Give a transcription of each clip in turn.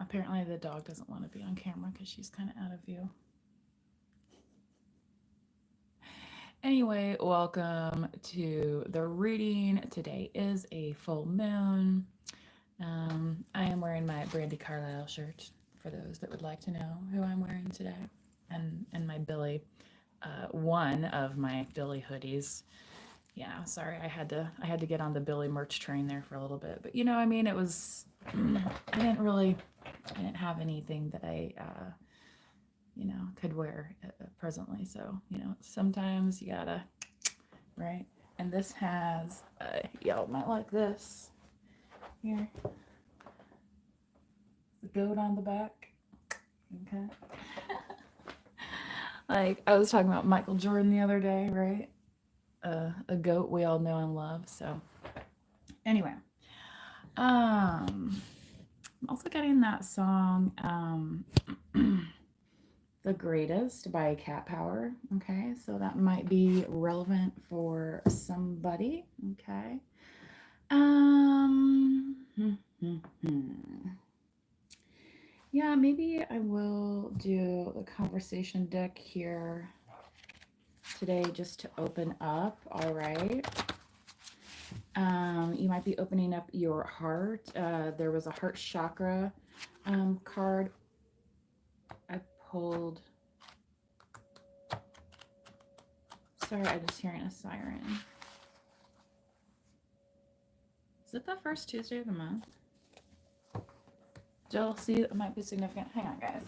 apparently the dog doesn't want to be on camera because she's kind of out of view. Anyway, welcome to the reading. Today is a full moon. I am wearing my Brandy Carlisle shirt for those that would like to know who I'm wearing today, and my Billy, one of my Billy hoodies. Yeah, sorry, I had to get on the Billy merch train there for a little bit, but I mean, it was I didn't have anything that I could wear presently. So sometimes you gotta, right? And this has y'all might like this here, the goat on the back. Okay. Like I was talking about Michael Jordan the other day, right? A goat we all know and love. So anyway, I'm also getting that song The Greatest by Cat Power. Okay, so that might be relevant for somebody. Okay. Yeah, maybe I will do the conversation deck here today just to open up. All right. You might be opening up your heart. There was a heart chakra card I pulled. Sorry, I'm just hearing a siren. Is it the first Tuesday of the month? Jealousy might be significant. Hang on, guys.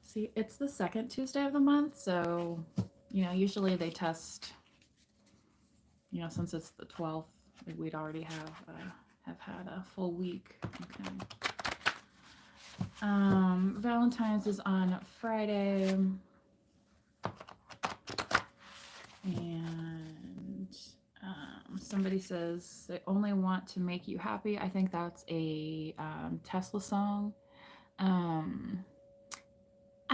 See, it's the second Tuesday of the month, so usually they test. Since it's the 12th, we'd already have had a full week. Okay. Valentine's is on Friday, and somebody says they only want to make you happy. I think that's a Tesla song.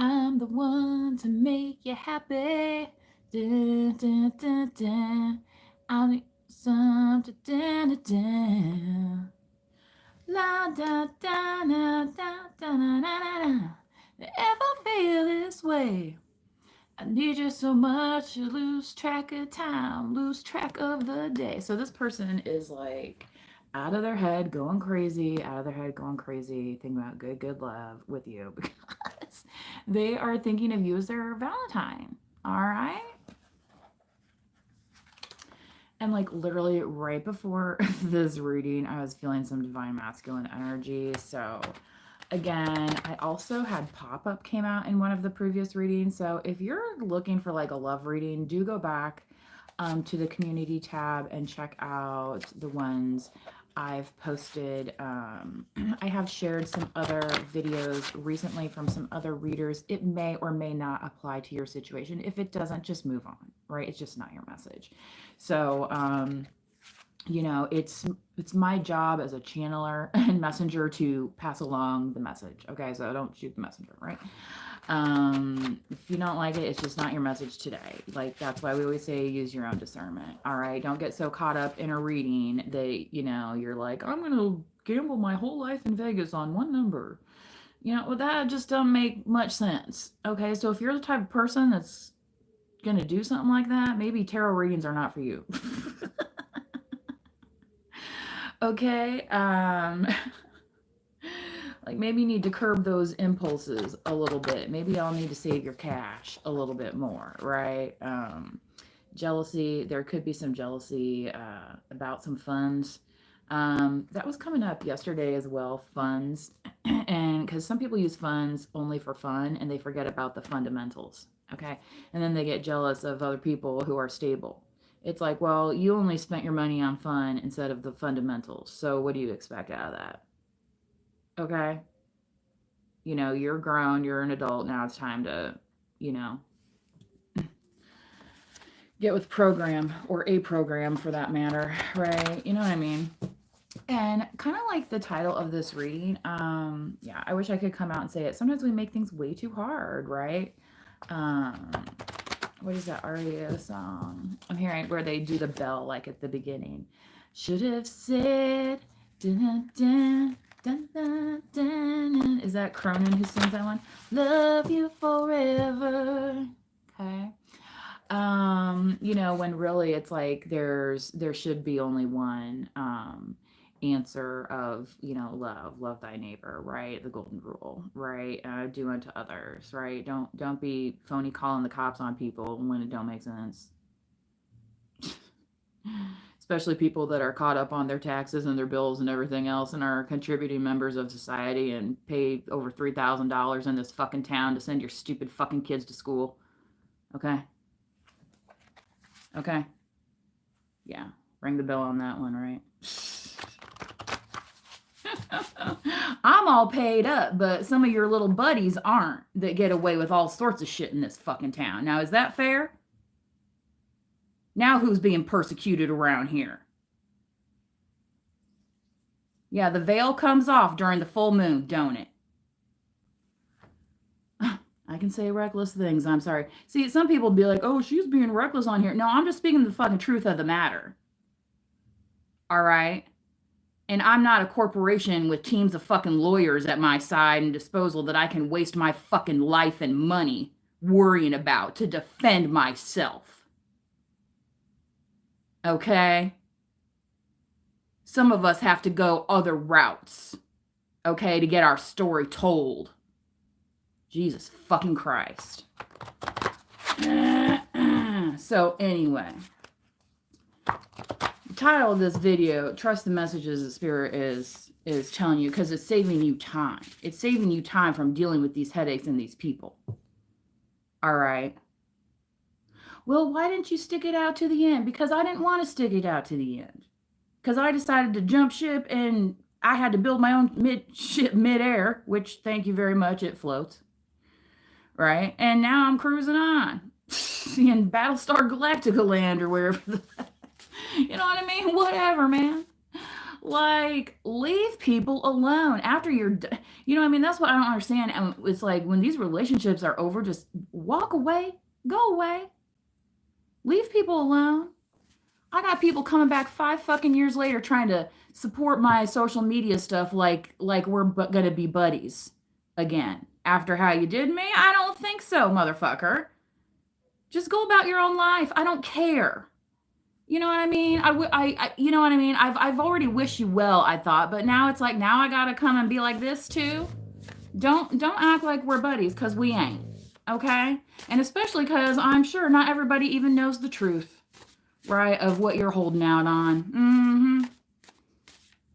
I'm the one to make you happy. Dun, dun, dun, dun. I need something. Dun, dun, dun. La da da da da da da da da. Ever feel this way? I need you so much you lose track of time, lose track of the day. So this person is like out of their head, going crazy, out of their head, going crazy, thinking about good love with you because they are thinking of you as their Valentine. All right. And like literally right before this reading, I was feeling some divine masculine energy. So again, I also had pop-up came out in one of the previous readings. So if you're looking for like a love reading, do go back to the community tab and check out the ones I've posted. I have shared some other videos recently from some other readers. It may or may not apply to your situation. If it doesn't, just move on, right? It's just not your message. So, it's my job as a channeler and messenger to pass along the message. Okay, so don't shoot the messenger, right? If you don't like it, it's just not your message today. Like that's why we always say use your own discernment. All right, don't get so caught up in a reading that you're like, I'm gonna gamble my whole life in Vegas on one number. Well, that just doesn't make much sense. Okay, so if you're the type of person that's gonna do something like that, maybe tarot readings are not for you. Okay. Like maybe you need to curb those impulses a little bit. Maybe y'all need to save your cash a little bit more, right? Jealousy, there could be some jealousy about some funds. That was coming up yesterday as well, funds. And because some people use funds only for fun and they forget about the fundamentals, okay? And then they get jealous of other people who are stable. It's like, well, you only spent your money on fun instead of the fundamentals. So what do you expect out of that? Okay. You're grown, you're an adult. Now it's time to, get with program or a program for that matter, right? You know what I mean? And kind of like the title of this reading, yeah, I wish I could come out and say it. Sometimes we make things way too hard, right? Um, what is that REO song I'm hearing where they do the bell like at the beginning? Should have said, dun, dun, dun, dun, dun, dun. Is that Cronin who sings that one? Love you forever. Okay. You know, when really it's like there should be only one answer of, you know, love thy neighbor, right? The golden rule, right? Do unto others, right? Don't be phony calling the cops on people when it don't make sense. Especially people that are caught up on their taxes and their bills and everything else and are contributing members of society and pay over $3,000 in this fucking town to send your stupid fucking kids to school. Okay. Okay. Yeah. Ring the bell on that one, right? I'm all paid up, but some of your little buddies aren't that get away with all sorts of shit in this fucking town. Now, is that fair? Now who's being persecuted around here? Yeah, the veil comes off during the full moon, don't it? I can say reckless things. I'm sorry. See, some people be like, oh, she's being reckless on here. No, I'm just speaking the fucking truth of the matter. All right? And I'm not a corporation with teams of fucking lawyers at my side and disposal that I can waste my fucking life and money worrying about to defend myself. Okay? Some of us have to go other routes, okay, to get our story told. Jesus fucking Christ. So anyway, the title of this video, trust the messages the Spirit is telling you, because it's saving you time. It's saving you time from dealing with these headaches and these people. All right. Well, why didn't you stick it out to the end? Because I didn't want to stick it out to the end. Because I decided to jump ship and I had to build my own ship midair, which, thank you very much, it floats. Right? And now I'm cruising on. In Battlestar Galactica land or wherever. You know what I mean? Whatever, man. Like, leave people alone after you're, you know what I mean? That's what I don't understand. And it's like when these relationships are over, just walk away, go away, leave people alone. I got people coming back 5 fucking years later trying to support my social media stuff like we're gonna be buddies again. After how you did me? I don't think so, motherfucker. Just go about your own life. I don't care. You know what I mean? You know what I mean? I've already wished you well, I thought, but now it's like, now I gotta come and be like this too. Don't act like we're buddies, because we ain't. Okay? And especially because I'm sure not everybody even knows the truth, right, of what you're holding out on. Mm-hmm.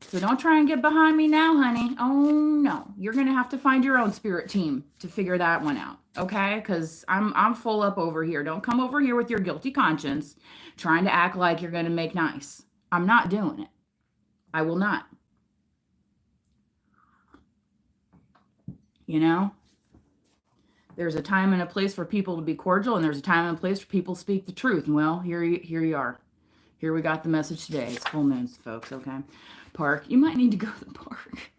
So don't try and get behind me now, honey. Oh, no. You're going to have to find your own spirit team to figure that one out, okay? Because I'm full up over here. Don't come over here with your guilty conscience trying to act like you're going to make nice. I'm not doing it. I will not. You know? There's a time and a place for people to be cordial, and there's a time and a place for people to speak the truth. Well, here you are. Here we got the message today. It's full moons, folks, okay? Park. You might need to go to the park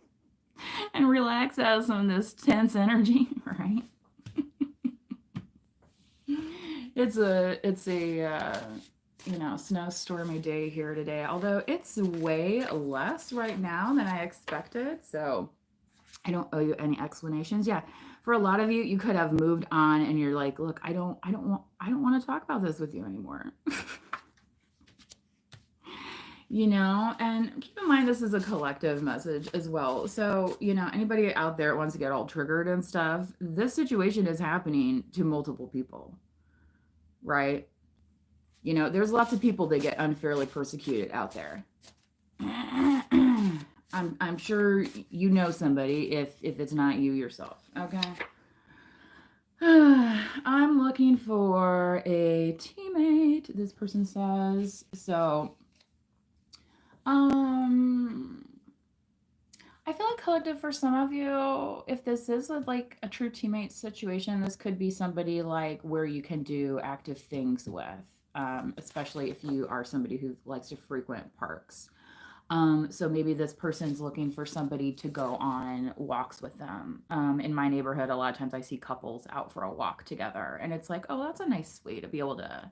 and relax out of some of this tense energy, right? It's a you know, snowstormy day here today, although it's way less right now than I expected, so I don't owe you any explanations. Yeah, for a lot of you, you could have moved on and you're like, look, I don't want to talk about this with you anymore. You know, and keep in mind, this is a collective message as well. So, you know, anybody out there wants to get all triggered and stuff, this situation is happening to multiple people, right? You know, there's lots of people that get unfairly persecuted out there. I'm sure you know somebody if it's not you yourself, okay? I'm looking for a teammate, this person says. So, I feel like collective for some of you, if this is like a true teammate situation, this could be somebody like where you can do active things with, especially if you are somebody who likes to frequent parks. So maybe this person's looking for somebody to go on walks with them. In my neighborhood, a lot of times I see couples out for a walk together, and it's like, oh, that's a nice way to be able to,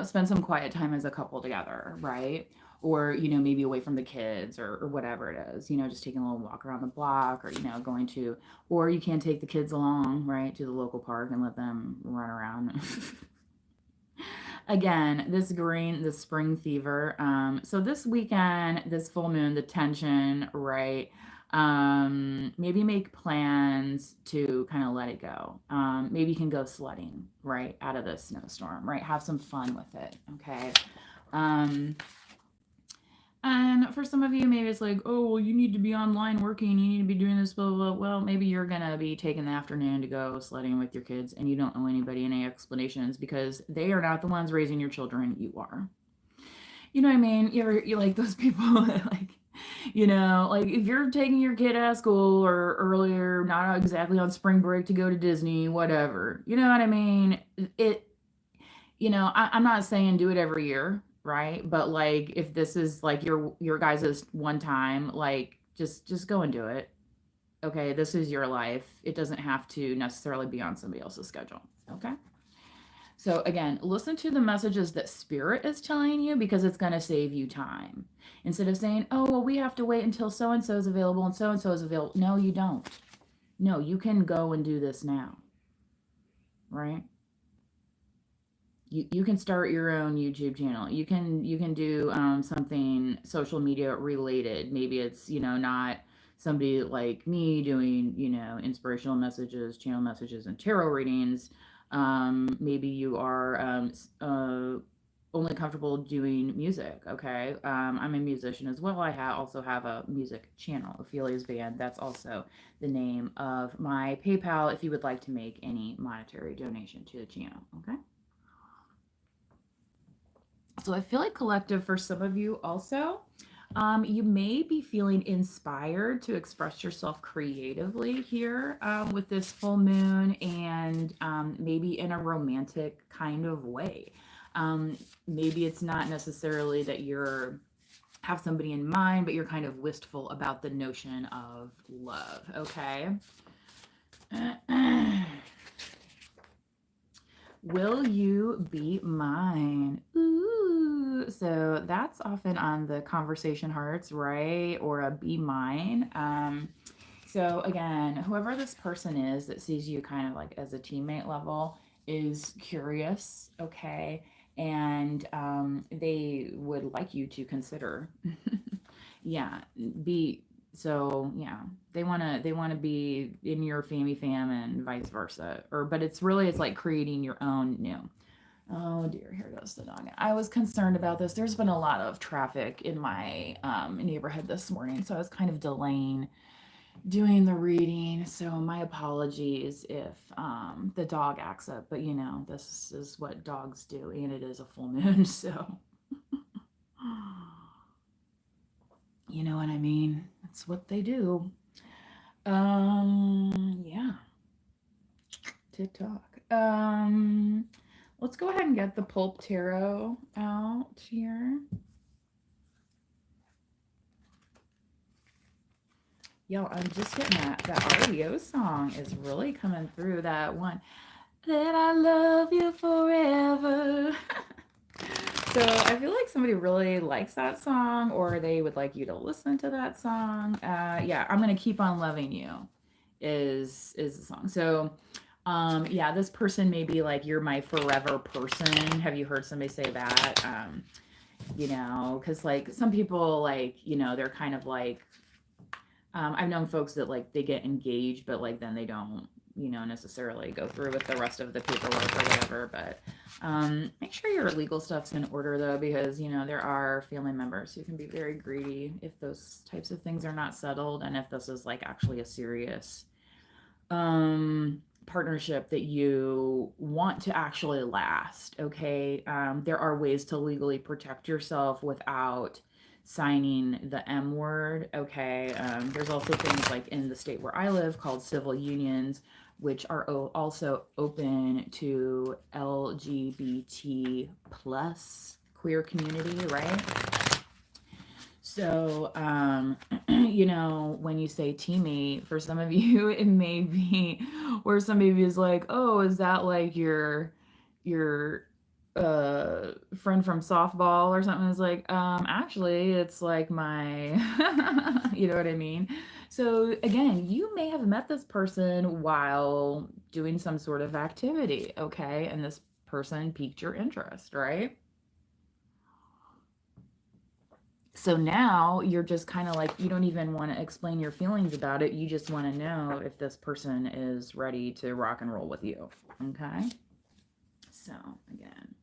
spend some quiet time as a couple together, right? Or, maybe away from the kids, or whatever it is, just taking a little walk around the block, or, going to, or you can take the kids along, right, to the local park and let them run around. Again, this spring fever. So this weekend, this full moon, the tension, right? Maybe make plans to kind of let it go. Maybe you can go sledding, right, out of this snowstorm, right? Have some fun with it, okay? Um, and for some of you, maybe it's like, oh, well, you need to be online working. You need to be doing this, blah, blah, blah. Well, maybe you're going to be taking the afternoon to go sledding with your kids and you don't owe anybody any explanations because they are not the ones raising your children. You are. You know what I mean? You like those people that like, like if you're taking your kid out of school or earlier, not exactly on spring break to go to Disney, whatever. You know what I mean? I'm not saying do it every year, right? But like if this is like your guys' one time, like just go and do it. Okay, this is your life. It doesn't have to necessarily be on somebody else's schedule. Okay. So again, listen to the messages that spirit is telling you because it's going to save you time. Instead of saying, "Oh, well, we have to wait until so and so is available and so is available." No, you don't. No, you can go and do this now. Right? You can start your own YouTube channel. You can do something social media related. Maybe it's not somebody like me doing inspirational messages, channel messages, and tarot readings. Maybe you are only comfortable doing music. Okay, I'm a musician as well. I also have a music channel, Ophelia's Band. That's also the name of my PayPal if you would like to make any monetary donation to the channel. Okay. So I feel like collective for some of you also. You may be feeling inspired to express yourself creatively here with this full moon and maybe in a romantic kind of way. Maybe it's not necessarily that you're have somebody in mind, but you're kind of wistful about the notion of love, okay? Will you be mine? Ooh, so that's often on the conversation hearts, right? Or a be mine. So again, whoever this person is that sees you kind of like as a teammate level is curious, okay? And they would like you to consider, yeah, be yeah, they want to be in your family fam and vice versa, but it's like creating your own new. Oh dear, here goes the dog. I was concerned about this. There's been a lot of traffic in my neighborhood this morning, so I was kind of delaying doing the reading. So my apologies if the dog acts up, but this is what dogs do, and it is a full moon, so you know what I mean. That's what they do. Yeah. TikTok. Let's go ahead and get the Pulp Tarot out here. Yo, I'm just getting that REO song is really coming through. That one, that I love you forever. So I feel like somebody really likes that song, or they would like you to listen to that song. Yeah, I'm gonna keep on loving you is the song. So yeah, this person may be like, you're my forever person. Have you heard somebody say that? Because like some people like, they're kind of like, I've known folks that like they get engaged, but like then they don't, necessarily go through with the rest of the paperwork or whatever. But make sure your legal stuff's in order though, because there are family members who can be very greedy if those types of things are not settled, and if this is like actually a serious partnership that you want to actually last. Okay, there are ways to legally protect yourself without signing the M word. Okay, there's also things like in the state where I live called civil unions, which are also open to LGBT plus queer community, right? So, you know, when you say teammate, for some of you, it may be where somebody is like, "Oh, is that like your friend from softball or something?" It's like, actually, it's like my, you know what I mean? So again, you may have met this person while doing some sort of activity, okay? And this person piqued your interest, right? So now you're just kind of like, you don't even want to explain your feelings about it. You just want to know if this person is ready to rock and roll with you. Okay. So again,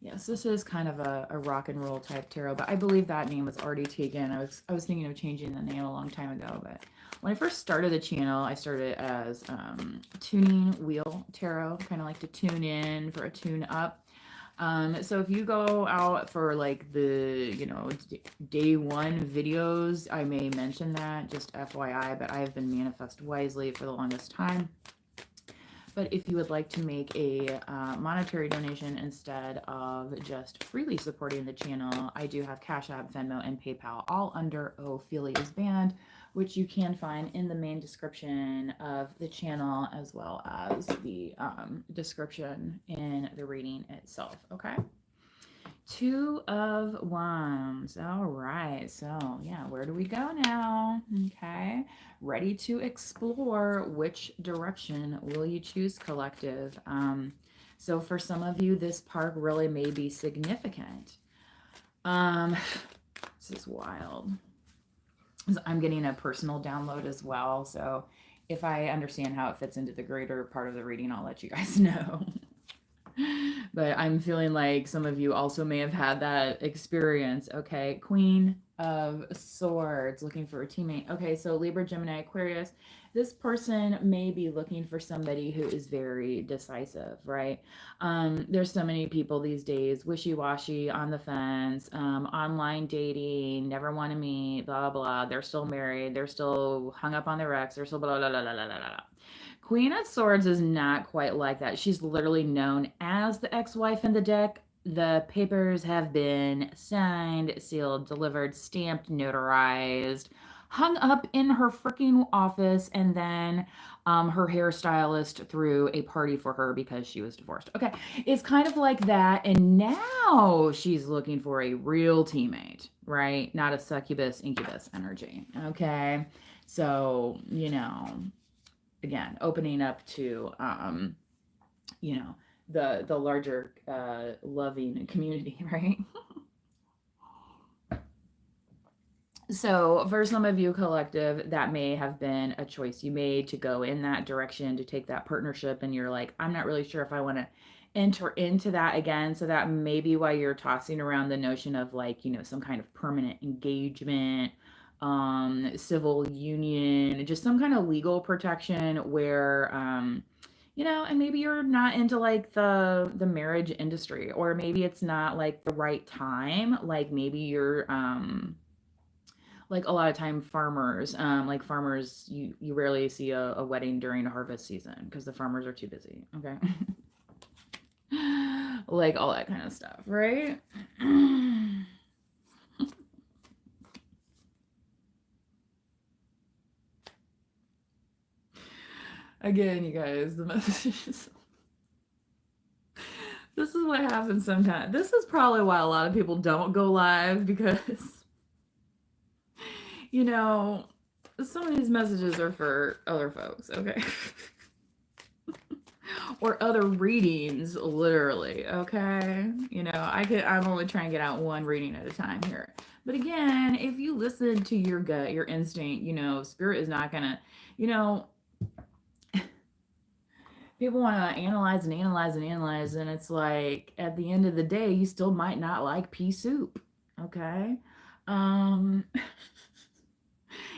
yes, this is kind of a rock and roll type tarot, but I believe that name was already taken. I was thinking of changing the name a long time ago, but when I first started the channel, I started as tuning wheel tarot, kind of like to tune in for a tune up. So if you go out for like the, you know, day one videos, I may mention that, just FYI, but I have been manifest wisely for the longest time. But if you would like to make a monetary donation instead of just freely supporting the channel, I do have Cash App, Venmo, and PayPal, all under Ophelia's Band, which you can find in the main description of the channel as well as the description in the reading itself. Okay. Two of Wands. All right. So, yeah, where do we go now? Okay. Ready to explore which direction will you choose, collective? So, for some of you, this park really may be significant. This is wild. I'm getting a personal download as well. So, if I understand how it fits into the greater part of the reading, I'll let you guys know. But I'm feeling like some of you also may have had that experience. Okay, Queen of Swords, looking for a teammate. Okay, so Libra, Gemini, Aquarius. This person may be looking for somebody who is very decisive, right? There's so many people these days, wishy-washy, on the fence, online dating, never want to meet, blah, blah. They're still married. They're still hung up on their ex. They're still blah, blah, blah, blah, blah, blah, blah. Queen of Swords is not quite like that. She's literally known as the ex-wife in the deck. The papers have been signed, sealed, delivered, stamped, notarized, hung up in her freaking office, and then her hairstylist threw a party for her because she was divorced. Okay, it's kind of like that. And now she's looking for a real teammate, right? Not a succubus, incubus energy. Okay, so, you know, again, opening up to you know, the larger loving community, right? So for some of you, collective, that may have been a choice you made to go in that direction, to take that partnership, and you're like, I'm not really sure if I want to enter into that again. So that may be why you're tossing around the notion of, like, you know, some kind of permanent engagement, civil union, just some kind of legal protection where you know, and maybe you're not into like the marriage industry, or maybe it's not like the right time. Like maybe you're like a lot of time farmers, like farmers, you rarely see a wedding during harvest season because the farmers are too busy. Okay. Like all that kind of stuff, right? Again, you guys, the messages. This is what happens sometimes. This is probably why a lot of people don't go live, because, you know, some of these messages are for other folks, okay? Or other readings, literally, okay? You know, I'm only trying to get out one reading at a time here. But again, if you listen to your gut, your instinct, you know, spirit is not gonna, you know, people want to analyze and analyze and analyze, and it's like at the end of the day, you still might not like pea soup, okay? Um,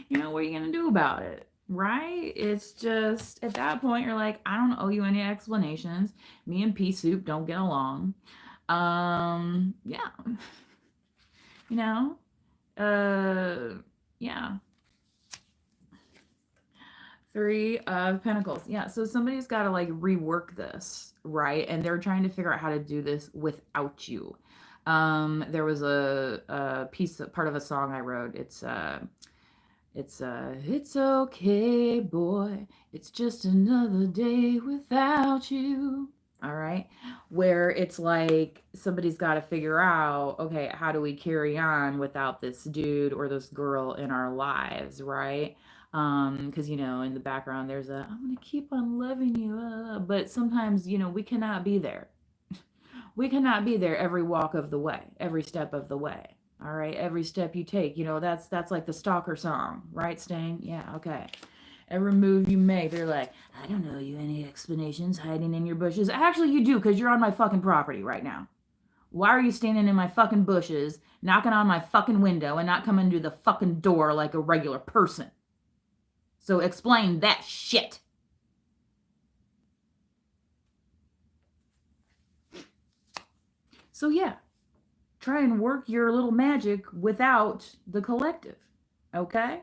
you know, what are you gonna do about it? Right? It's just at that point you're like, I don't owe you any explanations. Me and pea soup don't get along. Yeah. You know? Yeah. Three of Pentacles. Yeah, so somebody's got to like rework this, right? And they're trying to figure out how to do this without you. There was a piece, part of a song I wrote. It's okay, boy. It's just another day without you. All right. Where it's like somebody's got to figure out, okay, how do we carry on without this dude or this girl in our lives, right? Because in the background there's I'm gonna keep on loving you, but sometimes we cannot be there. We cannot be there every walk of the way, every step of the way. All right, every step you take, that's like the stalker song, right, Sting? Yeah, okay. Every move you make, they're like, I don't know you any explanations hiding in your bushes. Actually, you do, because you're on my fucking property right now. Why are you standing in my fucking bushes, knocking on my fucking window, and not coming to the fucking door like a regular person? So explain that shit. So yeah, try and work your little magic without the collective. Okay?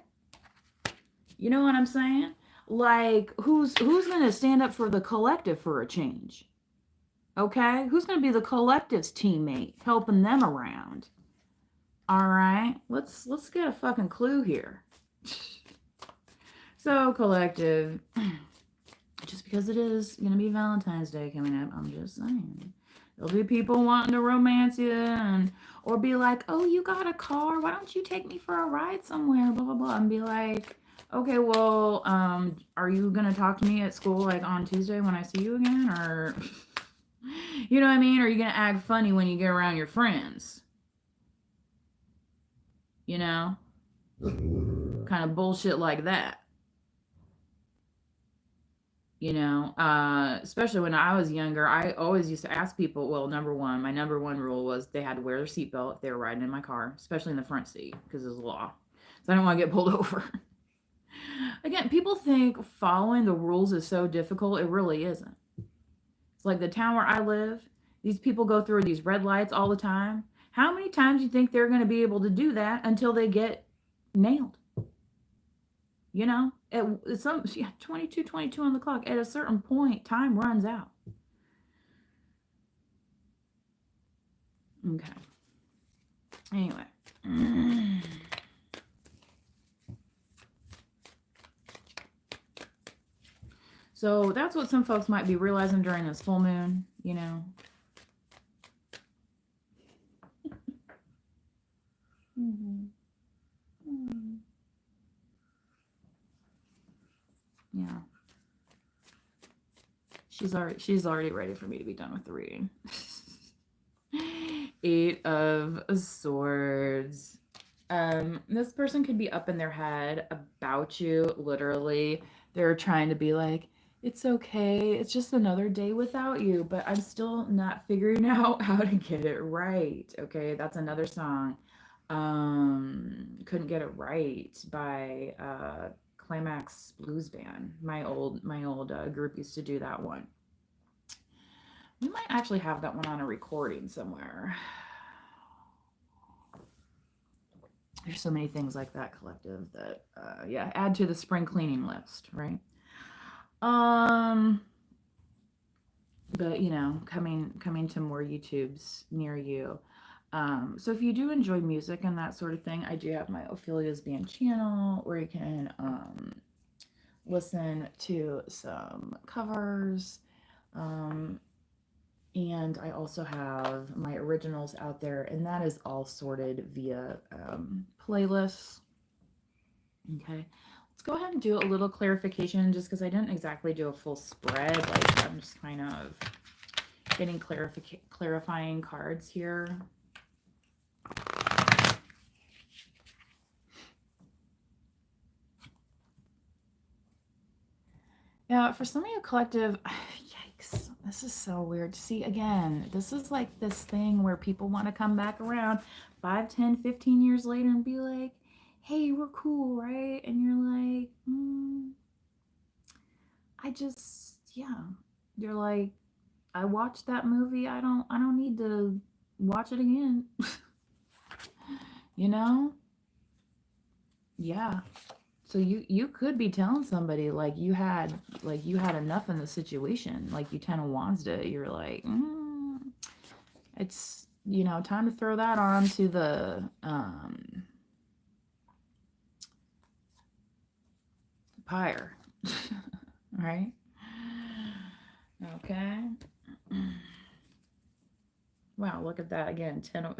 You know what I'm saying? Like who's going to stand up for the collective for a change? Okay? Who's going to be the collective's teammate helping them around? All right? Let's get a fucking clue here. So, collective, just because it is going to be Valentine's Day coming up, I'm just saying. There'll be people wanting to romance you or be like, oh, you got a car? Why don't you take me for a ride somewhere? Blah, blah, blah. And be like, okay, well, are you going to talk to me at school like on Tuesday when I see you again? Or, you know what I mean? Or are you going to act funny when you get around your friends? You know? Kind of bullshit like that. Especially when I was younger, I always used to ask people, well, my number one rule was they had to wear their seatbelt if they were riding in my car, especially in the front seat, because it's law. So I don't want to get pulled over. Again, people think following the rules is so difficult. It really isn't. It's like the town where I live, these people go through these red lights all the time. How many times do you think they're going to be able to do that until they get nailed? At some 22 on the clock. At a certain point, time runs out. Okay. Anyway. So that's what some folks might be realizing during this full moon, Yeah. She's already ready for me to be done with the reading. 8 of Swords. This person could be up in their head about you, literally. They're trying to be like, it's okay, it's just another day without you, but I'm still not figuring out how to get it right. Okay, that's another song. Couldn't Get It Right by Climax Blues Band. My old group used to do that one. We might actually have that one on a recording somewhere. There's so many things like that, collective, that add to the spring cleaning list, right? But coming to more YouTubes near you. So if you do enjoy music and that sort of thing, I do have my Ophelia's Band channel where you can listen to some covers. And I also have my originals out there, and that is all sorted via playlists. Okay, let's go ahead and do a little clarification, just because I didn't exactly do a full spread. Like, I'm just kind of getting clarifying cards here. Yeah, for some of you, collective, yikes, this is so weird. See, again, this is like this thing where people want to come back around 5, 10, 15 years later and be like, hey, we're cool, right? And you're like, you're like, I watched that movie. I don't need to watch it again. Yeah. So you could be telling somebody like you had enough in the situation, like you 10 of Wands did. You're like, it's you know, time to throw that on to the pyre. Right? Okay. Wow, look at that again. 10 of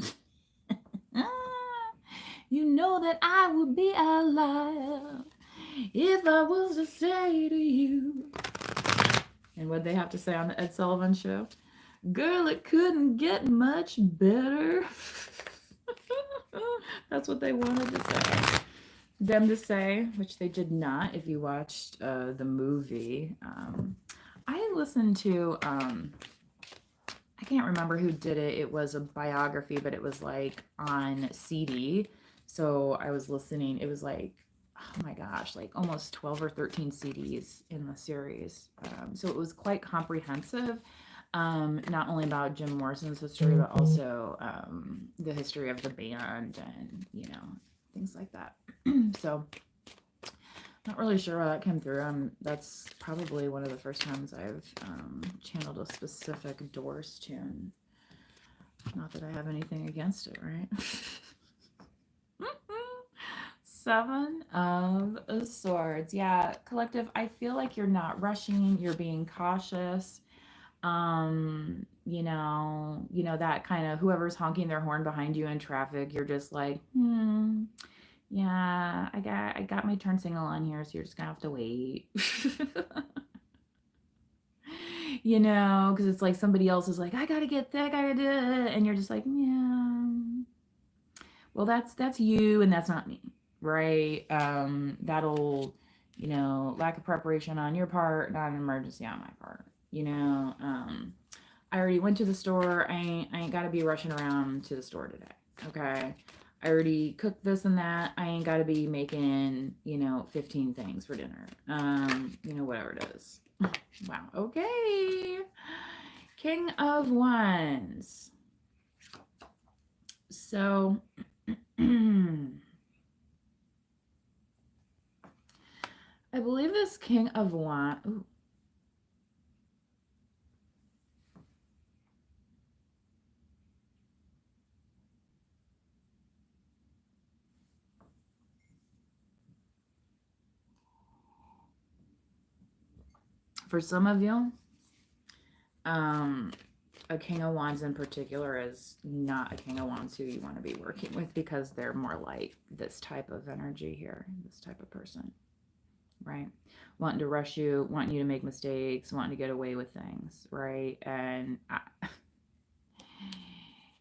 you know that I would be alive if I was to say to you. And what they have to say on the Ed Sullivan Show? Girl, it couldn't get much better. That's what they wanted to say. Them to say, which they did not. If you watched the movie, I listened to. I can't remember who did it. It was a biography, but it was like on CD. So I was listening. It was like, oh my gosh, like almost 12 or 13 CDs in the series. So it was quite comprehensive. Not only about Jim Morrison's history, but also the history of the band and, you know, things like that. So not really sure why that came through. That's probably one of the first times I've channeled a specific Doors tune. Not that I have anything against it, right? 7 of Swords. Yeah, collective, I feel like you're not rushing, you're being cautious. You know that kind of whoever's honking their horn behind you in traffic, you're just like, yeah, I got my turn signal on here, so you're just gonna have to wait. You know, because it's like somebody else is like, I gotta get that, I gotta do it, and you're just like, yeah. Well, that's you, and that's not me, right? That'll, you know, lack of preparation on your part, not an emergency on my part. You know, I already went to the store. I ain't gotta be rushing around to the store today. Okay. I already cooked this and that. I ain't gotta be making, you know, 15 things for dinner. You know, whatever it is. Wow. Okay. King of Wands. So I believe this King of Wands. Ooh. For some of you, a King of Wands in particular is not a King of Wands who you want to be working with, because they're more like this type of energy here, this type of person, right? Wanting to rush you, wanting you to make mistakes, wanting to get away with things, right? And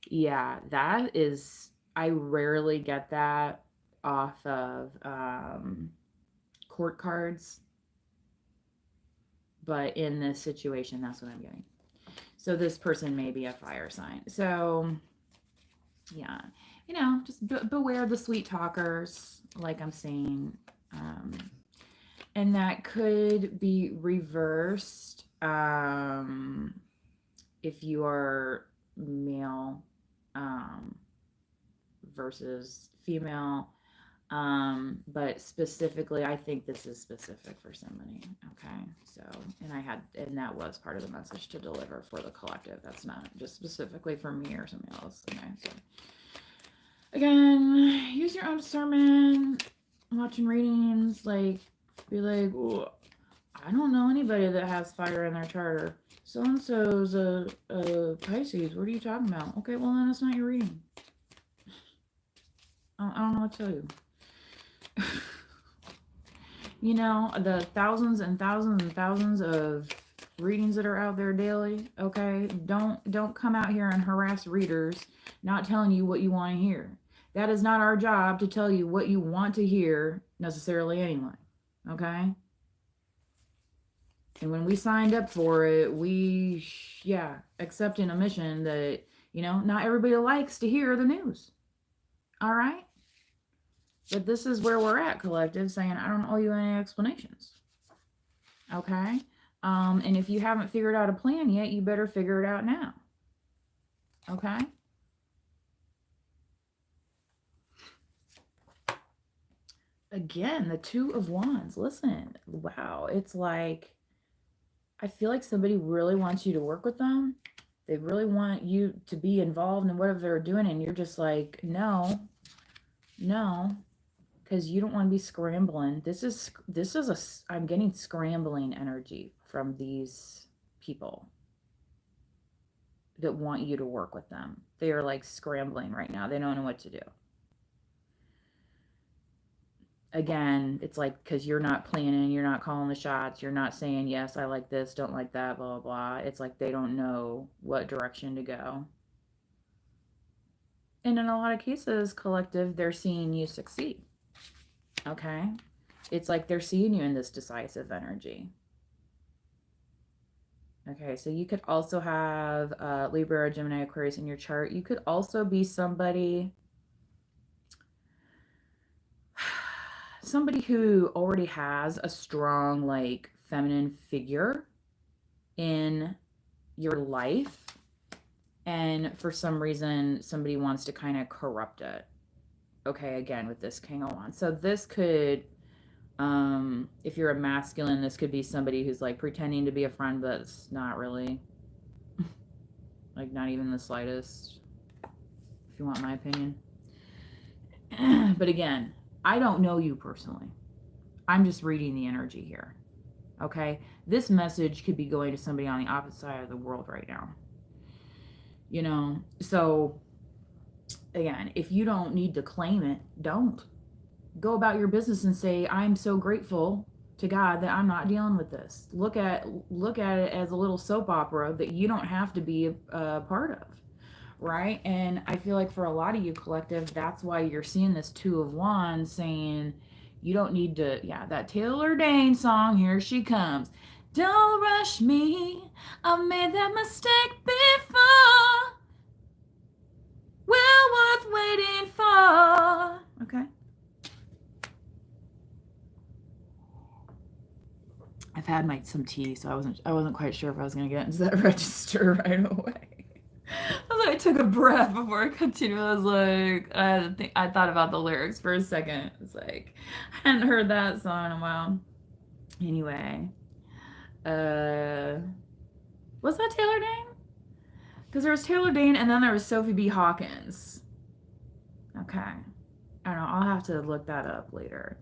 yeah, that is, I rarely get that off of court cards, but in this situation, that's what I'm getting. So this person may be a fire sign. So yeah, you know, just beware the sweet talkers, like I'm saying. And that could be reversed if you are male versus female. But specifically, I think this is specific for somebody. Okay. So, and that was part of the message to deliver for the collective. That's not just specifically for me or somebody else. Okay. So, again, use your own discernment, watching readings, like, be like, oh, I don't know anybody that has fire in their charter. So and so's a Pisces. What are you talking about? Okay, well, then it's not your reading. I don't know what to tell you. You know, the thousands and thousands and thousands of readings that are out there daily, okay? Don't come out here and harass readers not telling you what you want to hear. That is not our job to tell you what you want to hear necessarily anyway, okay? And when we signed up for it, we accepting a mission that, you know, not everybody likes to hear the news. All right? But this is where we're at, collective, saying I don't owe you any explanations. Okay? And if you haven't figured out a plan yet, you better figure it out now. Okay? Again, the Two of Wands. Listen, wow. It's like, I feel like somebody really wants you to work with them. They really want you to be involved in whatever they're doing, and you're just like, no, no, because you don't want to be scrambling. I'm getting scrambling energy from these people that want you to work with them. They are like scrambling right now. They don't know what to do. Again, it's like because you're not planning, you're not calling the shots, you're not saying, yes, I like this, don't like that, blah, blah, blah. It's like they don't know what direction to go. And in a lot of cases, collective, they're seeing you succeed. Okay? It's like they're seeing you in this decisive energy. Okay, so you could also have Libra, Gemini, Aquarius in your chart. You could also be somebody who already has a strong, like, feminine figure in your life, and for some reason somebody wants to kind of corrupt it. Okay, again with this King of Wands. So this could, if you're a masculine, this could be somebody who's like pretending to be a friend, but it's not really. Like, not even the slightest, if you want my opinion. But again, I don't know you personally. I'm just reading the energy here. Okay? This message could be going to somebody on the opposite side of the world right now. You know? So, again, if you don't need to claim it, don't. Go about your business and say, I'm so grateful to God that I'm not dealing with this. Look at it as a little soap opera that you don't have to be a part of. Right? And I feel like for a lot of you, collective, that's why you're seeing this Two of Wands saying you don't need to, yeah, that Taylor Dane song, Here She Comes. Don't rush me, I've made that mistake before. Well worth waiting for. Okay. I've had some tea, so I wasn't quite sure if I was gonna get into that register right away. I took a breath before I continued. I was like, I thought about the lyrics for a second. It's like, I hadn't heard that song in a while. Anyway, was that Taylor Dane? Because there was Taylor Dane and then there was Sophie B. Hawkins. Okay. I don't know. I'll have to look that up later.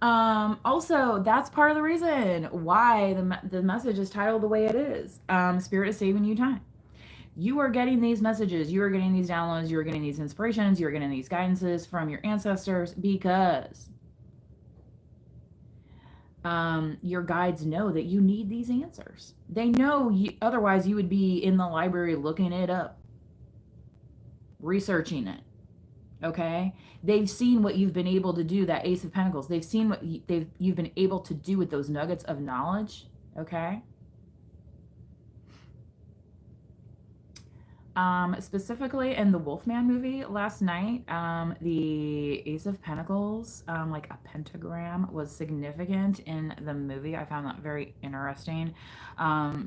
Also, that's part of the reason why the message is titled the way it is. Spirit is saving you time. You are getting these messages, you are getting these downloads, you are getting these inspirations, you are getting these guidances from your ancestors because your guides know that you need these answers. They know otherwise you would be in the library looking it up, researching it. Okay? They've seen what you've been able to do, that Ace of Pentacles. They've seen what you've been able to do with those nuggets of knowledge. Okay? Specifically in the Wolfman movie last night, the Ace of Pentacles, like a pentagram, was significant in the movie. I found that very interesting,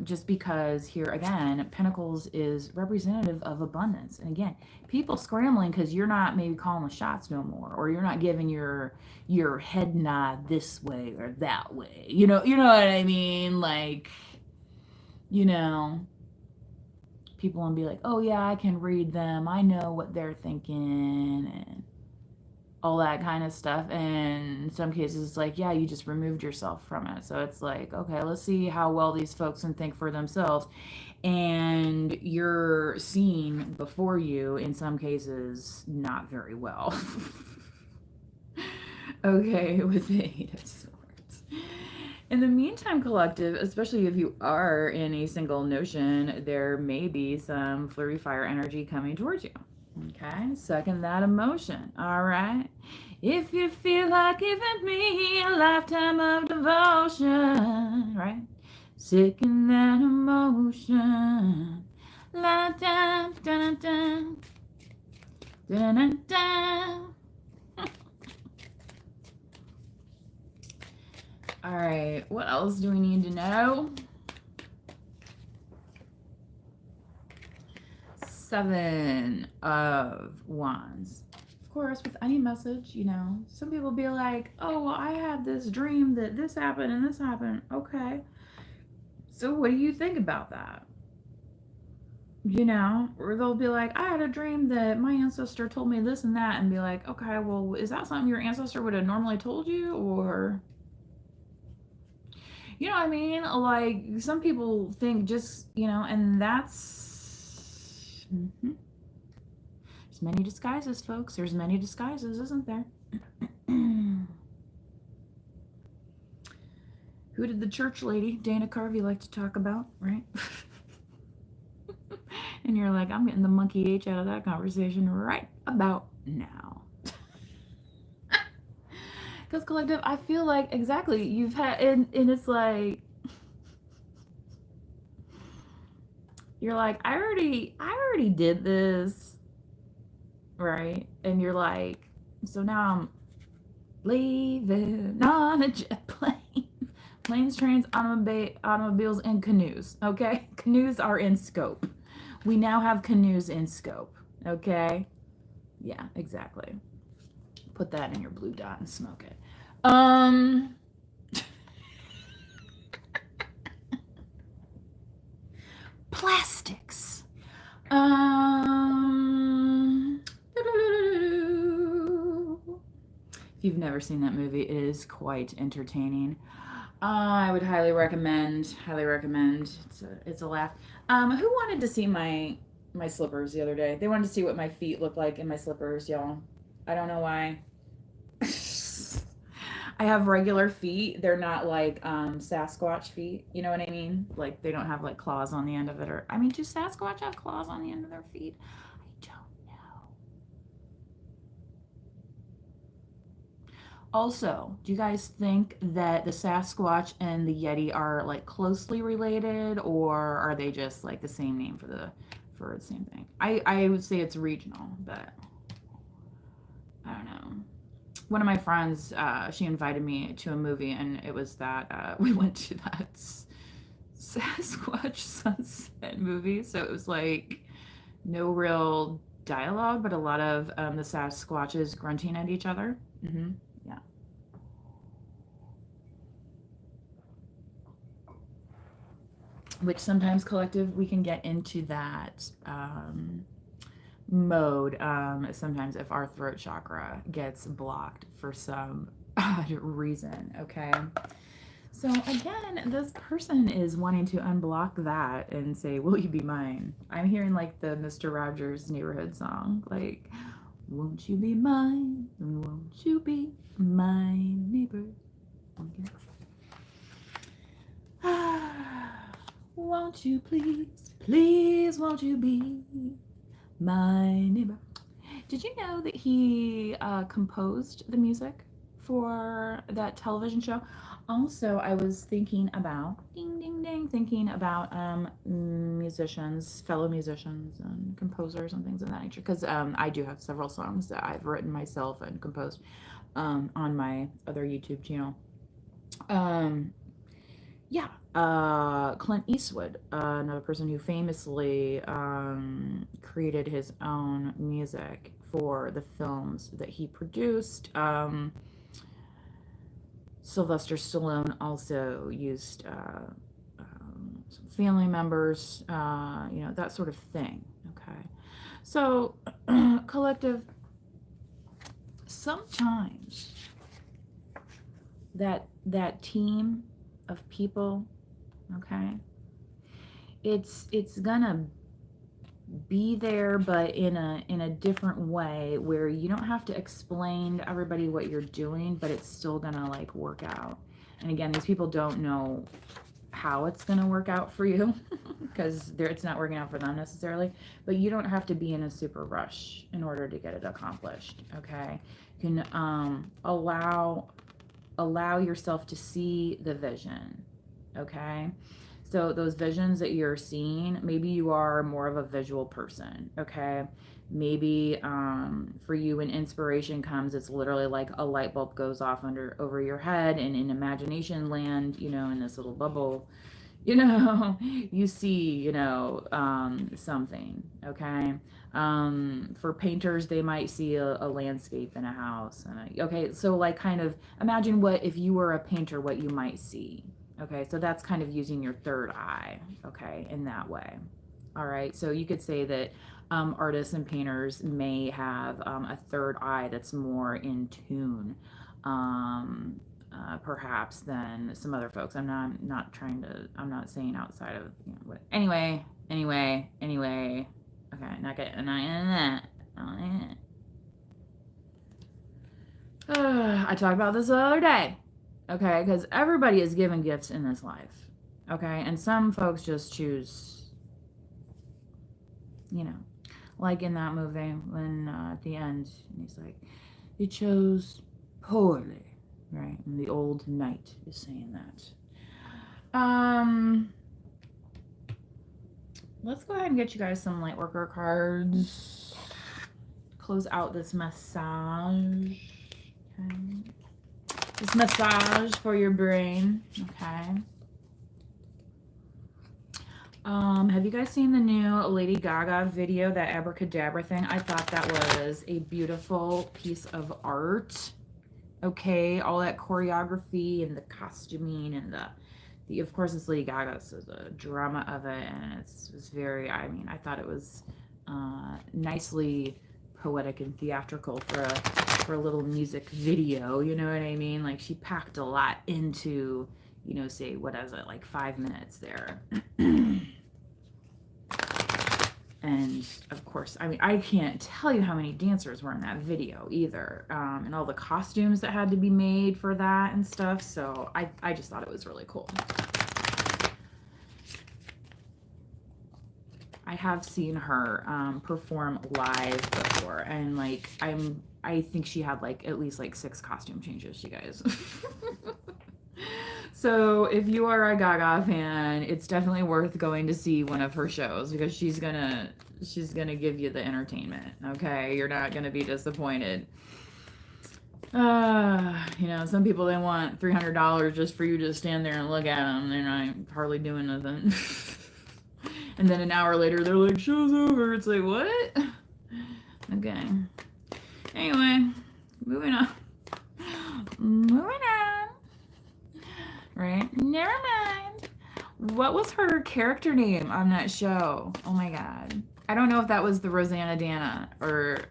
just because here again, Pentacles is representative of abundance. And again, people scrambling because you're not maybe calling the shots no more, or you're not giving your head nod this way or that way. You know what I mean? Like, people want to be like, oh yeah, I can read them, I know what they're thinking, and all that kind of stuff. And in some cases it's like, yeah, you just removed yourself from it. So it's like, okay, let's see how well these folks can think for themselves. And you're seeing before you, in some cases, not very well. Okay, with the Eight of Swords. In the meantime, collective, especially if you are in a single notion, there may be some flirty fire energy coming towards you. Okay, sucking that emotion. All right. If you feel like giving me a lifetime of devotion, right? Sicken that emotion. Lifetime, dun dun dun dun dun. All right, what else do we need to know? Seven of Wands. Of course, with any message, some people be like, oh, well, I had this dream that this happened and this happened. Okay. So what do you think about that? You know, or they'll be like, I had a dream that my ancestor told me this and that, and be like, okay, well, is that something your ancestor would have normally told you? Or, you know what I mean? Like, some people think just, you know, and that's. There's many disguises, folks. There's many disguises, isn't there? Who did the church lady, Dana Carvey, like to talk about, right? And you're like, I'm getting the monkey H out of that conversation right about now. Because collective, I feel like exactly you've had, and it's like you're like, I already did this, right? And you're like, so now I'm leaving on a jet plane. Planes, trains, automobiles, and canoes. Okay, canoes are in scope. We now have canoes in scope. Okay, yeah, exactly. Put that in your blue dot and smoke it. Plastics. If you've never seen that movie, it is quite entertaining. I would highly recommend. Highly recommend. It's a laugh. Who wanted to see my slippers the other day? They wanted to see what my feet look like in my slippers, y'all. I don't know why. I have regular feet. They're not like Sasquatch feet. You know what I mean? Like they don't have like claws on the end of it. Or I mean, do Sasquatch have claws on the end of their feet? I don't know. Also, do you guys think that the Sasquatch and the Yeti are like closely related, or are they just like the same name for the same thing? I would say it's regional, but I don't know. One of my friends, she invited me to a movie, and it was that we went to that Sasquatch sunset movie. So it was like no real dialogue, but a lot of the Sasquatches grunting at each other. Yeah. Which sometimes collective we can get into that mode sometimes if our throat chakra gets blocked for some odd reason. Okay, so again, this person is wanting to unblock that and say, will you be mine? I'm hearing like the Mr. Rogers Neighborhood song, like, won't you be mine, won't you be my neighbor? Okay. Won't you please won't you be my neighbor? Did you know that he composed the music for that television show? Also, I was thinking about, ding, ding, ding, thinking about musicians, fellow musicians, and composers and things of that nature. Because I do have several songs that I've written myself and composed on my other YouTube channel. Yeah, Clint Eastwood, another person who famously created his own music for the films that he produced. Sylvester Stallone also used some family members, you know, that sort of thing. Okay, so collective, sometimes that team of people, okay, it's gonna be there, but in a different way where you don't have to explain to everybody what you're doing, but it's still gonna like work out. And again, these people don't know how it's gonna work out for you because it's not working out for them necessarily, but you don't have to be in a super rush in order to get it accomplished. Okay, you can allow yourself to see the vision. Okay, so those visions that you're seeing, maybe you are more of a visual person. Okay, maybe for you when inspiration comes, it's literally like a light bulb goes off over your head, and in imagination land, you know, in this little bubble, you know, you see, you know, something. Okay, for painters, they might see a landscape in a house. And okay, so like kind of imagine what if you were a painter, what you might see. Okay, so that's kind of using your third eye. Okay, in that way. All right. So you could say that artists and painters may have a third eye that's more in tune, um, perhaps, than some other folks. I'm not trying to, I'm not saying outside of, what, anyway. Okay, not getting that. I talked about this the other day. Okay, because everybody is given gifts in this life. Okay, and some folks just choose, you know, like in that movie when at the end he's like, "You chose poorly," right? And the old knight is saying that. Let's go ahead and get you guys some Lightworker cards. Close out this massage. Okay. This massage for your brain. Okay. Have you guys seen the new Lady Gaga video, that abracadabra thing? I thought that was a beautiful piece of art. Okay, all that choreography and the costuming and the of course it's Lady Gaga, so the drama of it, and it's very, I mean, I thought it was nicely poetic and theatrical for a little music video, you know what I mean? Like, she packed a lot into, you know, say, what is it, like 5 minutes there. And of course, I mean, I can't tell you how many dancers were in that video either, and all the costumes that had to be made for that and stuff. So I just thought it was really cool. I have seen her perform live before, and like I think she had like at least like 6 costume changes, you guys. So if you are a Gaga fan, it's definitely worth going to see one of her shows, because she's gonna give you the entertainment. Okay, you're not gonna be disappointed. You know, some people, they want $300 just for you to stand there and look at them. They're not hardly doing nothing. And then an hour later, they're like, "Show's over." It's like, what? Okay. Anyway, moving on. Right? Never mind. What was her character name on that show? Oh my god. I don't know if that was the Rosanna Dana or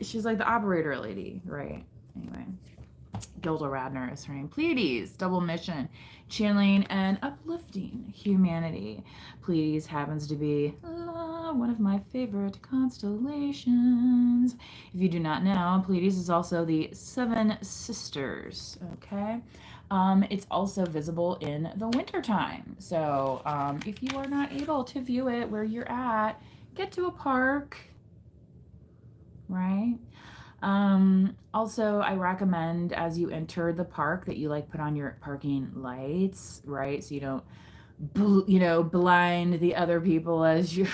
she's like the operator lady, right? Anyway. Gilda Radner is her name. Pleiades, double mission, channeling and uplifting humanity. Pleiades happens to be one of my favorite constellations. If you do not know, Pleiades is also the 7 sisters, okay? It's also visible in the wintertime. So if you are not able to view it where you're at, get to a park, right? Also, I recommend as you enter the park that you like put on your parking lights, right? So you don't, blind the other people as you're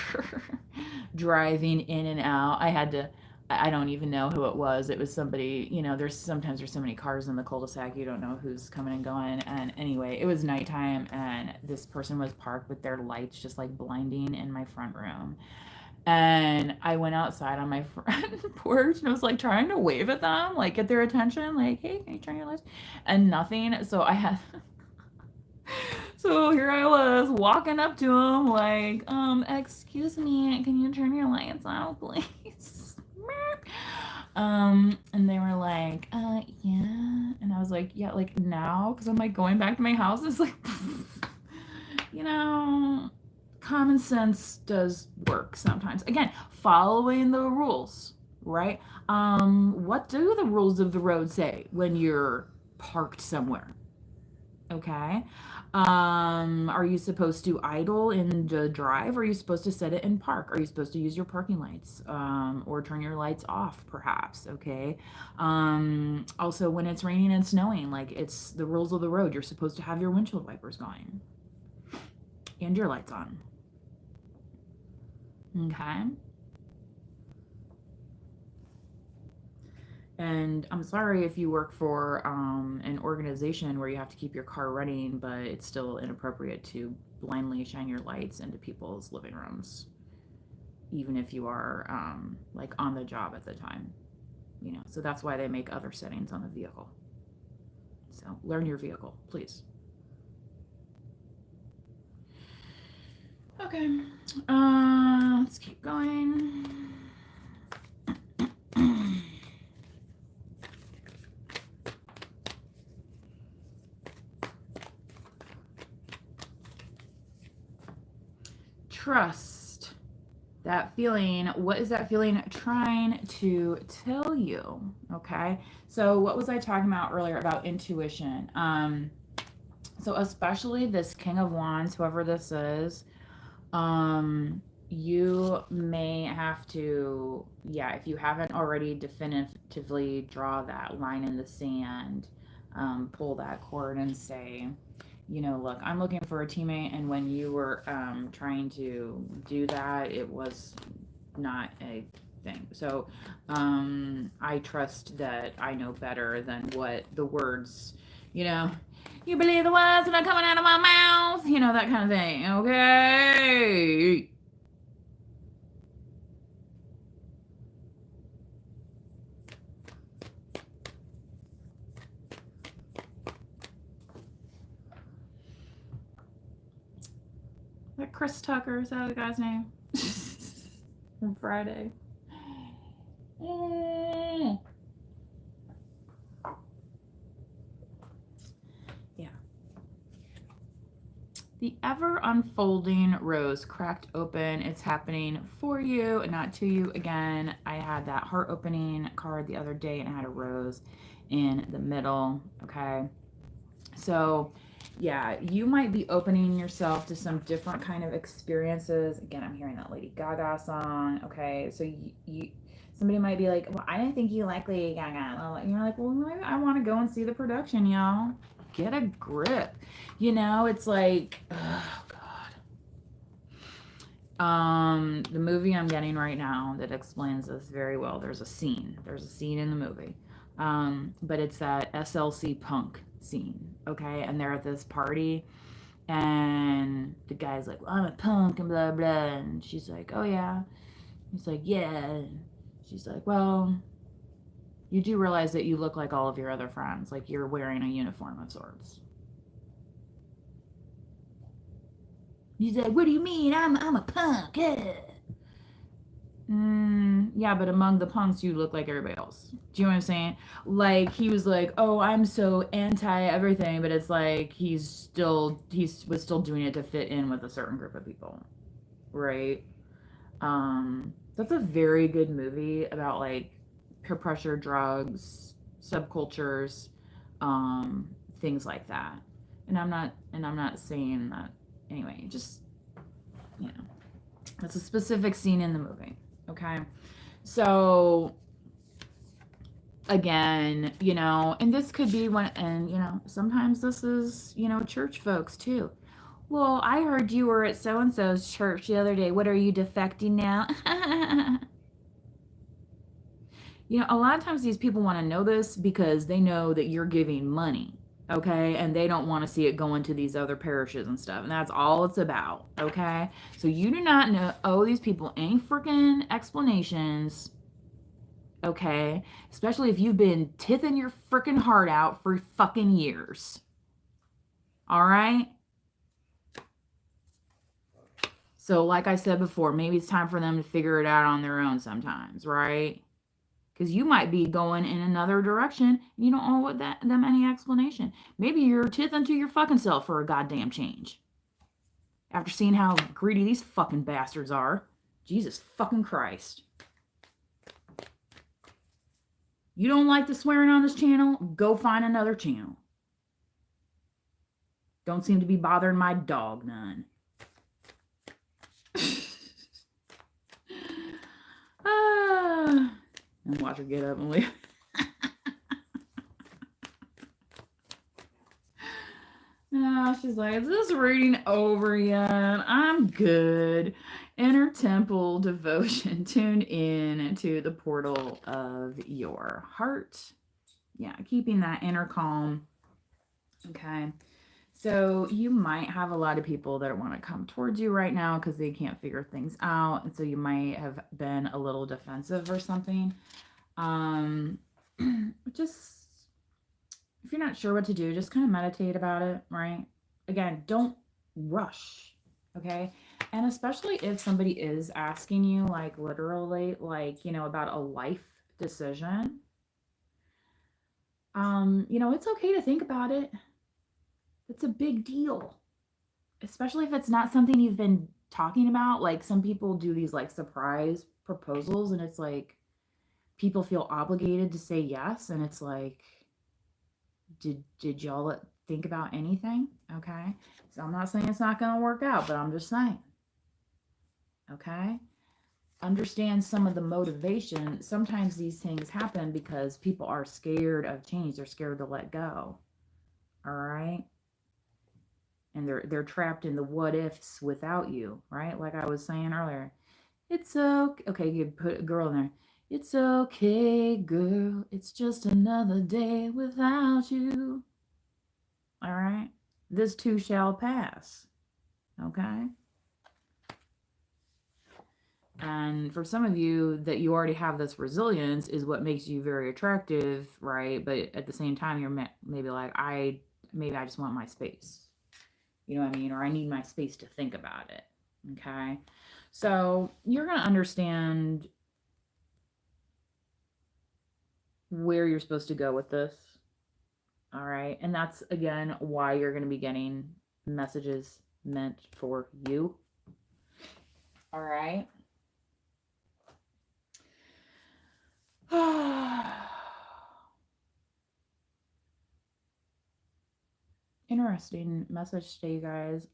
driving in and out. I don't even know who it was. It was somebody, there's so many cars in the cul-de-sac, you don't know who's coming and going. And anyway, it was nighttime, and this person was parked with their lights just like blinding in my front room. And I went outside on my front porch, and I was like trying to wave at them, like get their attention, like, "Hey, can you turn your lights?" And nothing. So I had, so here I was walking up to them, like, "Excuse me, can you turn your lights out, please?" And they were like, "Yeah." And I was like, "Yeah, like now?" Because I'm like going back to my house. It's like, common sense does work sometimes. Again, following the rules, right? What do the rules of the road say when you're parked somewhere? Okay. Are you supposed to idle in the drive? Or are you supposed to set it in park? Are you supposed to use your parking lights? Or turn your lights off, perhaps? Okay. Also, when it's raining and snowing, like, it's the rules of the road. You're supposed to have your windshield wipers going and your lights on. Okay. And I'm sorry if you work for an organization where you have to keep your car running, but it's still inappropriate to blindly shine your lights into people's living rooms, even if you are like on the job at the time. So that's why they make other settings on the vehicle. So learn your vehicle, please. Okay. Let's keep going. Trust. That feeling, what is that feeling trying to tell you? Okay. So what was I talking about earlier about intuition? So especially this King of Wands, whoever this is, you may have to, yeah, if you haven't already definitively draw that line in the sand, pull that cord and say, you know, look, I'm looking for a teammate, and when you were trying to do that, it was not a thing. So I trust that I know better than what the words, you know, you believe the words that are coming out of my mouth, you know, that kind of thing. Okay. That Chris Tucker, is that the guy's name? From Friday. Yeah. The ever unfolding rose cracked open. It's happening for you, not to you. Again, I had that heart opening card the other day and I had a rose in the middle. Okay. So, yeah, you might be opening yourself to some different kind of experiences. Again, I'm hearing that Lady Gaga song. Okay. So, somebody might be like, well, I didn't think you liked Lady Gaga. You're like, well, maybe I want to go and see the production, y'all. Get a grip. You know, it's like, oh God. The movie I'm getting right now that explains this very well. There's a scene. There's a scene in the movie. But it's that SLC punk scene. Okay. And they're at this party and the guy's like, well, I'm a punk and blah, blah. And she's like, oh yeah. He's like, yeah. And she's like, well, you do realize that you look like all of your other friends. Like you're wearing a uniform of sorts. He's like, what do you mean? I'm a punk. Yeah. Yeah, but among the punks, you look like everybody else. Do you know what I'm saying? Like, he was like, oh, I'm so anti everything, but it's like he was still doing it to fit in with a certain group of people. Right? That's a very good movie about like peer pressure, drugs, subcultures, things like that. And I'm not saying that anyway, just, you know, that's a specific scene in the movie. Okay. So again, you know, and this could be when, and you know, sometimes this is, you know, church folks too. Well, I heard you were at so and so's church the other day. What, are you defecting now? You know, a lot of times these people want to know this because they know that you're giving money, okay? And they don't want to see it going to these other parishes and stuff. And that's all it's about, okay? So you do not owe these people any freaking explanations, okay? Especially if you've been tithing your freaking heart out for fucking years. All right? So like I said before, maybe it's time for them to figure it out on their own sometimes, right? Because you might be going in another direction and you don't owe them any explanation. Maybe you're tithing to your fucking self for a goddamn change. After seeing how greedy these fucking bastards are. Jesus fucking Christ. You don't like the swearing on this channel? Go find another channel. Don't seem to be bothering my dog none. And watch her get up and leave. No, she's like, is this reading over yet? I'm good. Inner temple devotion. Tune in to the portal of your heart. Yeah, keeping that inner calm. Okay. So you might have a lot of people that want to come towards you right now because they can't figure things out. And so you might have been a little defensive or something. Just, if you're not sure what to do, just kind of meditate about it, right? Again, don't rush, okay? And especially if somebody is asking you, like literally, like, about a life decision, it's okay to think about it. It's a big deal, especially if it's not something you've been talking about. Like some people do these like surprise proposals, and it's like people feel obligated to say yes, and it's like, did y'all think about anything? Okay, so I'm not saying it's not going to work out, but I'm just saying. Okay, understand some of the motivation. Sometimes these things happen because people are scared of change. They're scared to let go. All right. And they're trapped in the what ifs without you, right? Like I was saying earlier. It's okay. Okay, you put a girl in there. It's okay, girl. It's just another day without you. All right. This too shall pass. Okay. And for some of you, that you already have this resilience is what makes you very attractive, right? But at the same time, you're maybe like, maybe I just want my space. You know what I mean? Or I need my space to think about it. Okay. So you're going to understand where you're supposed to go with this. All right. And that's, again, why you're going to be getting messages meant for you. All right. Interesting message today, you guys.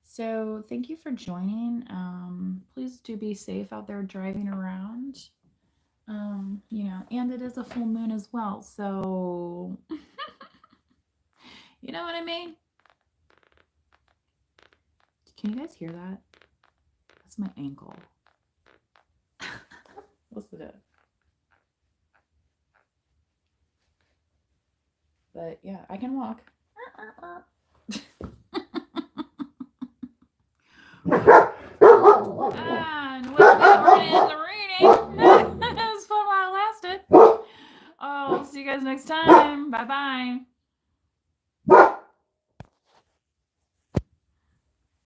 So thank you for joining. Please do be safe out there driving around. And it is a full moon as well, so you know what I mean? Can you guys hear that? That's my ankle. Listen to it. But yeah, I can walk. And with that, we're gonna end the reading. It was fun while it lasted. Oh, see you guys next time. Bye bye.